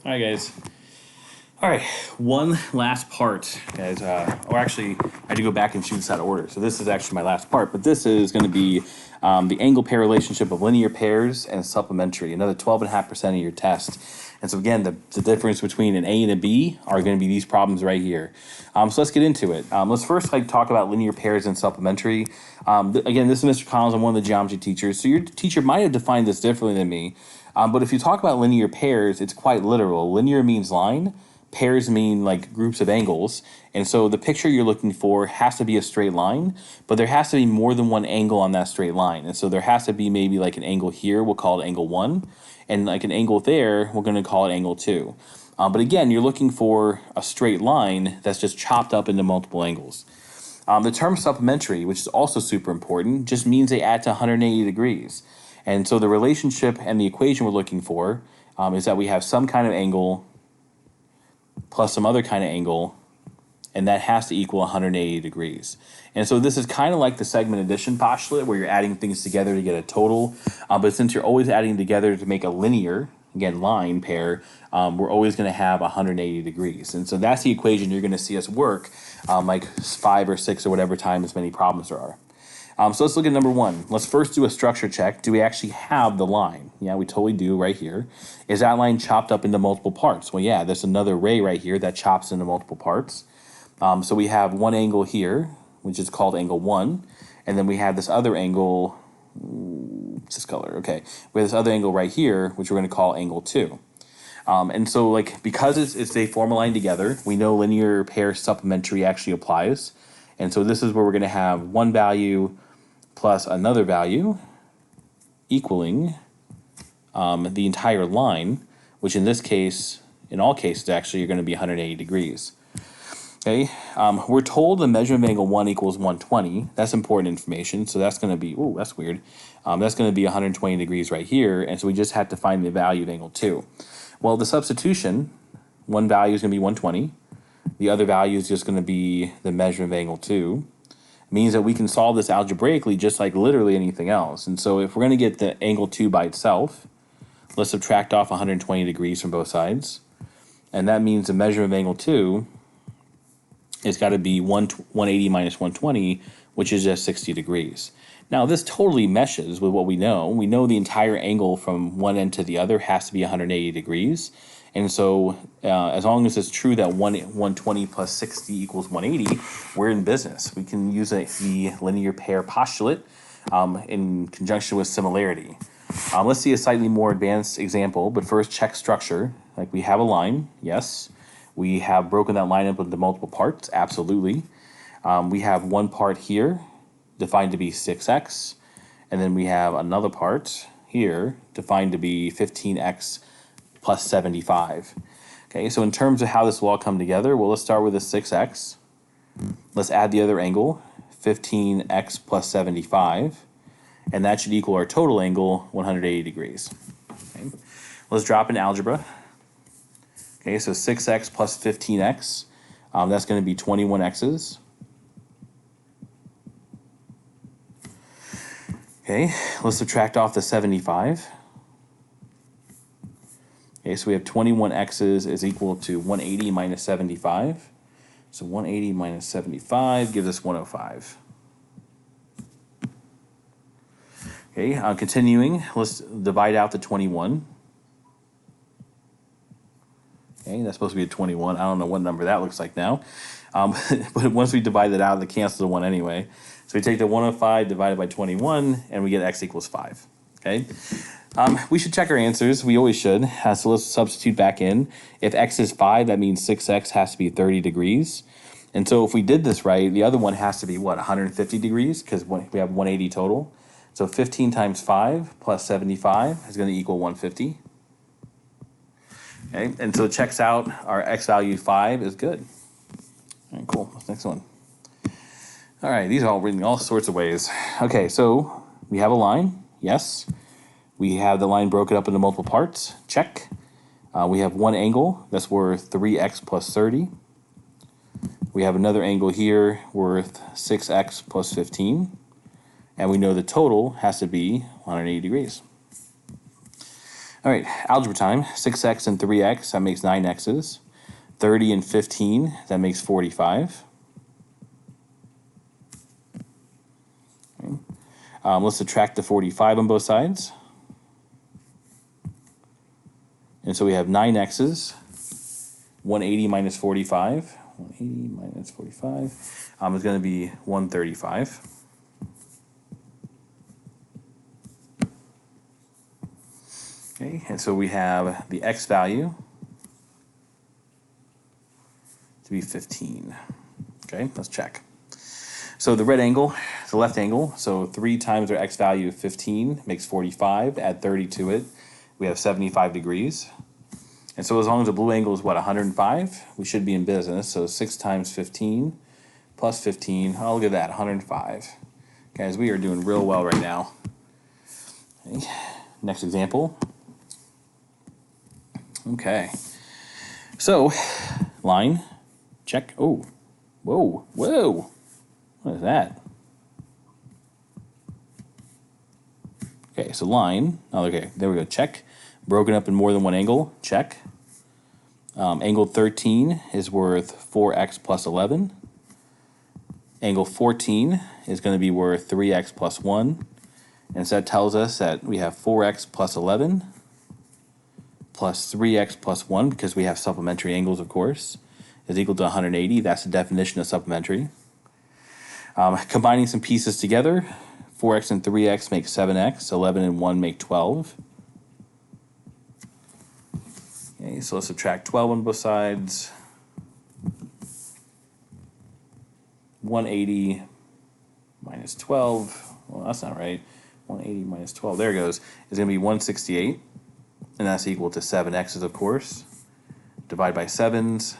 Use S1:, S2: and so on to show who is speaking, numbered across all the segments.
S1: All right, guys. All right, one last part, guys. Or actually, I had to go back and choose this out of order. So this is actually my last part, but this is going to be the angle pair relationship of linear pairs and supplementary, another 12.5% of your test. And so again, the difference between an A and a B are going to be these problems right here. So let's get into it. Let's first talk about linear pairs and supplementary. Again, this is Mr. Collins. I'm one of the geometry teachers. So your teacher might have defined this differently than me. But if you talk about linear pairs, it's quite literal. Linear means line. Pairs mean like groups of angles. And so the picture you're looking for has to be a straight line, but there has to be more than one angle on that straight line. And so there has to be maybe like an angle here, we'll call it angle 1, and like an angle there, we're going to call it angle 2. But again, you're looking for a straight line that's just chopped up into multiple angles. The term supplementary, which is also super important, just means they add to 180 degrees. And so the relationship and the equation we're looking for is that we have some kind of angle plus some other kind of angle, and that has to equal 180 degrees. And so this is kind of like the segment addition postulate where you're adding things together to get a total, but since you're always adding together to make a linear, again, line pair, we're always going to have 180 degrees. And so that's the equation you're going to see us work like 5 or 6 or whatever time as many problems there are. So let's look at number 1. Let's first do a structure check. Do we actually have the line? Yeah, we totally do right here. Is that line chopped up into multiple parts? Well, yeah, there's another ray right here that chops into multiple parts. So we have one angle here, which is called angle 1. And then we have this other angle, what's this color? Okay, we have this other angle right here, which we're going to call angle 2. And so like because they form a line together, we know linear pair supplementary actually applies. And so this is where we're going to have one value plus another value equaling the entire line, which in this case, in all cases, actually, you're going to be 180 degrees. Okay, we're told the measurement of angle 1 equals 120. That's important information. So that's going to be, oh, that's weird. That's going to be 120 degrees right here. And so we just have to find the value of angle 2. Well, the substitution, one value is going to be 120. The other value is just going to be the measurement of angle 2. Means that we can solve this algebraically just like literally anything else. And so if we're going to get the angle 2 by itself, let's subtract off 120 degrees from both sides. And that means the measurement of angle 2 is got to be 180 minus 120, which is just 60 degrees. Now, this totally meshes with what we know. We know the entire angle from one end to the other has to be 180 degrees. And so as long as it's true that 120 plus 60 equals 180, we're in business. We can use the linear pair postulate in conjunction with similarity. Let's see a slightly more advanced example, but first check structure. Like we have a line, yes. We have broken that line up into multiple parts, absolutely. We have one part here defined to be 6x, and then we have another part here defined to be 15x plus 75. Okay, so in terms of how this will all come together, well, let's start with a 6x. Let's add the other angle, 15x plus 75, and that should equal our total angle, 180 degrees. Okay. Let's drop in algebra. Okay, so 6x plus 15x, that's going to be 21 x's. Okay, let's subtract off the 75. Okay, so we have 21 x's is equal to 180 minus 75. So 180 minus 75 gives us 105. Okay, continuing, let's divide out the 21. Okay, that's supposed to be a 21. I don't know what number that looks like now. But once we divide it out, it cancels the 1 anyway. So we take the 105 divided by 21, and we get x equals 5. Okay. We should check our answers. We always should. So let's substitute back in. If x is 5, that means 6x has to be 30 degrees. And so if we did this right, the other one has to be, what, 150 degrees? Because we have 180 total. So 15 times 5 plus 75 is going to equal 150. Okay, and so it checks out. Our x value 5 is good. All right, cool. Next one. All right, these are all written all sorts of ways. Okay, so we have a line. Yes. We have the line broken up into multiple parts. Check. We have one angle that's worth 3x plus 30. We have another angle here worth 6x plus 15. And we know the total has to be 180 degrees. All right, algebra time. 6x and 3x, that makes 9x's. 30 and 15, that makes 45. Okay. Let's subtract the 45 on both sides. And so we have 9x's. 180 minus 45. 180 minus 45 is going to be 135. Okay, and so we have the x value to be 15. Okay, let's check. So the red angle, the left angle, so 3 times our x value of 15 makes 45. Add 30 to it, we have 75 degrees. And so as long as the blue angle is, what, 105, we should be in business. So 6 times 15 plus 15, oh, look at that, 105. Guys, we are doing real well right now. Okay. Next example. Okay. So, line, check. Oh, whoa, whoa. What is that? Okay, so line. Oh, okay, there we go. Check. Broken up in more than one angle. Check. Angle 13 is worth 4x plus 11. Angle 14 is going to be worth 3x plus 1. And so that tells us that we have 4x plus 11 plus 3x plus 1, because we have supplementary angles, of course, is equal to 180. That's the definition of supplementary. Combining some pieces together, 4x and 3x make 7x, 11 and 1 make 12. Okay, so let's subtract 12 on both sides. 180 minus 12, well, that's not right. 180 minus 12, there it goes, is going to be 168. And that's equal to 7x's, of course. Divide by 7s.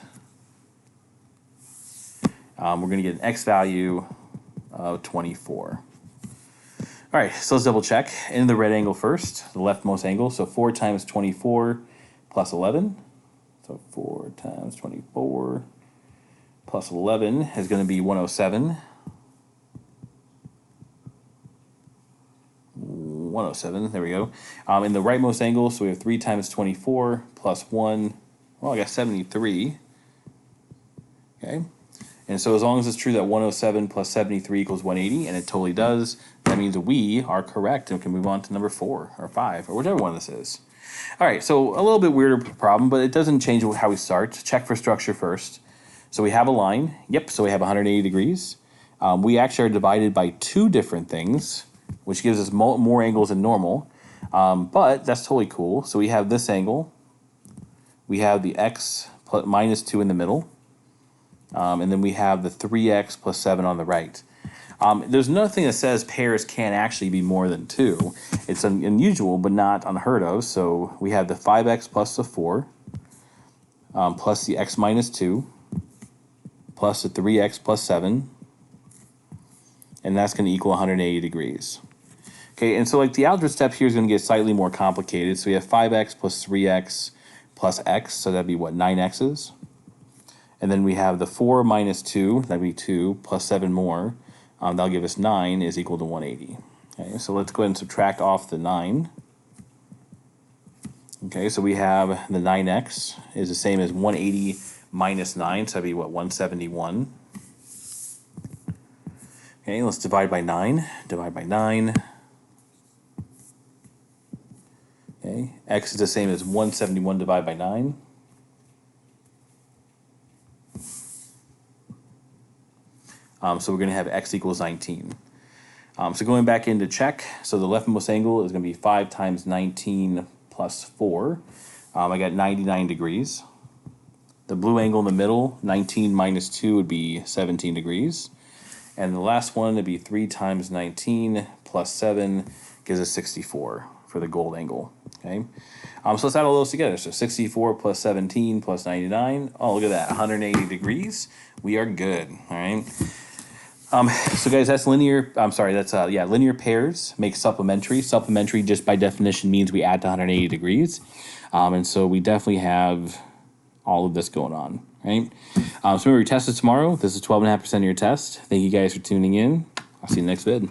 S1: We're going to get an x value of 24. All right, so let's double check. In the red angle first, the leftmost angle. So 4 times 24 plus 11. So 4 times 24 plus 11 is going to be 107. 107, there we go. In the rightmost angle, so we have 3 times 24 plus 1, well, I got 73. Okay, and so as long as it's true that 107 plus 73 equals 180, and it totally does, that means we are correct and we can move on to number 4 or 5 or whichever one this is. All right, so a little bit weirder problem, but it doesn't change how we start. Check for structure first. So we have a line. Yep, so we have 180 degrees. We actually are divided by 2 different things, which gives us more angles than normal. But that's totally cool. So we have this angle. We have the x plus minus 2 in the middle. And then we have the 3x plus 7 on the right. There's nothing that says pairs can't actually be more than 2. It's unusual, but not unheard of. So we have the 5x plus the 4, plus the x minus 2, plus the 3x plus 7, and that's going to equal 180 degrees. Okay, and so like the algebra step here is going to get slightly more complicated. So we have 5x plus 3x plus x, so that'd be what, 9x's? And then we have the 4 minus 2, that'd be 2, plus 7 more. That'll give us 9 is equal to 180. Okay, so let's go ahead and subtract off the 9. Okay, so we have the 9x is the same as 180 minus 9, so that'd be what, 171. Okay, let's divide by 9. Divide by 9. Okay, x is the same as 171 divided by 9. So we're going to have x equals 19. So going back into check, so the leftmost angle is going to be 5 times 19 plus 4. I got 99 degrees. The blue angle in the middle, 19 minus 2 would be 17 degrees. And the last one would be 3 times 19 plus 7 gives us 64 for the gold angle. Okay, so let's add all those together. So 64 plus 17 plus 99. Oh, look at that, 180 degrees. We are good. All right. So guys, that's linear. I'm sorry. That's linear pairs make supplementary. Supplementary, just by definition, means we add to 180 degrees. And so we definitely have all of this going on. Right. So remember, your test is tomorrow. This is 12.5% of your test. Thank you guys for tuning in. I'll see you next vid.